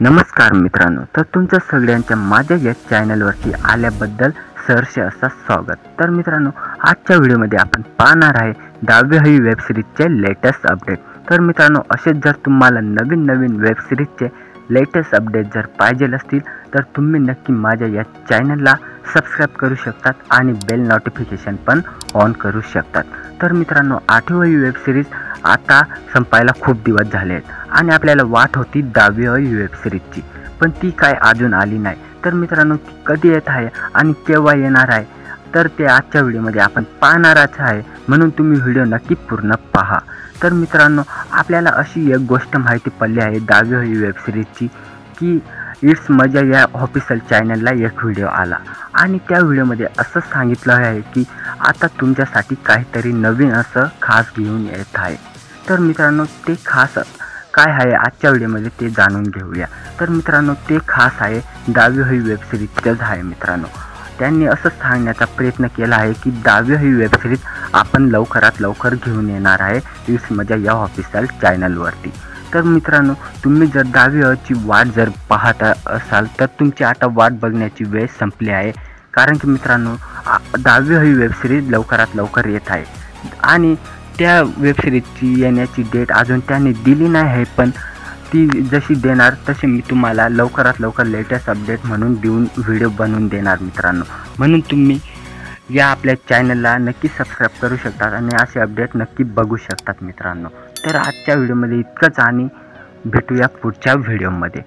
नमस्कार मित्रांनो, तर तुमच्या सगळ्यांच्या माझ्या या चॅनलवरती आल्याबद्दल सहर्ष असा स्वागत। तर मित्रांनो, आजच्या व्हिडिओमध्ये आपण पाहणार आहे 10वी हवी वेब सिरीजचे लेटेस्ट अपडेट। तर मित्रांनो, असेच जर तुम्हाला नवीन वेब सिरीजचे लेटेस्ट अपडेट जर पाहिजे असतील तर तुम्ही नक्की माझ्या या चॅनलला सबस्क्राइब करू शकतात आणि बेल नोटिफिकेशन पण ऑन करू शकतात। तर मित्रांनो, 8वी वेब सिरीज आता संपायला खूप दिवस झाले आहेत आणि आपल्याला वाट होती 10वी वेब सिरीजची, पण ती काय अजून आली नाही। तर मित्रांनो, ती कधी येत आहे आणि केव्हा येणार आहे तर ते आजच्या व्हिडिओमध्ये आपण पाहणारच आहे, म्हणून तुम्ही व्हिडिओ नक्की पूर्ण पहा। तर मित्रांनो, आपल्याला अशी एक गोष्ट माहिती पडली आहे 10वी वेब सिरीजची की इट्स मजा या ऑफिशियल चॅनलला एक व्हिडिओ आला आणि त्या व्हिडिओमध्ये असं सांगितलं आहे की आता तुमच्यासाठी काहीतरी नवीन असं खास घेऊन येत आहे। तर मित्रांनो, ते खास काय आहे आजच्या व्हिडिओमध्ये ते जाणून घेऊया। तर मित्रांनो, ते खास आहे 10वी वेब सिरीजच आहे। मित्रांनो, त्यांनी असं सांगण्याचा प्रयत्न केला आहे की 10वी वेब सिरीज आपण लवकरात लवकर घेऊन येणार आहे इट्स मजा या ऑफिशियल चॅनलवरती। तर मित्रांनो, तुम्ही जर 10वीची वाट जर पाहत असाल तर तुमची आता वाट बघण्याची वेळ संपली आहे, कारण की मित्रांनो 10वी वेब सिरीज लवकरात लवकर येत आहे आणि त्या वेब सिरीजची येण्याची डेट अजून त्यांनी दिली नाही आहे, पण ती जशी देणार तसे मी तुम्हाला लवकरात लवकर लेटेस्ट अपडेट म्हणून व्हिडिओ बनवून देणार मित्रांनो। म्हणून तुम्ही या आपल्या चॅनलला नक्की सबस्क्राइब करू शकतात आणि असे अपडेट नक्की बघू शकतात मित्रांनो। तर आजच्या व्हिडिओमध्ये इतकंच आणि भेटूया पुढच्या व्हिडिओमध्ये।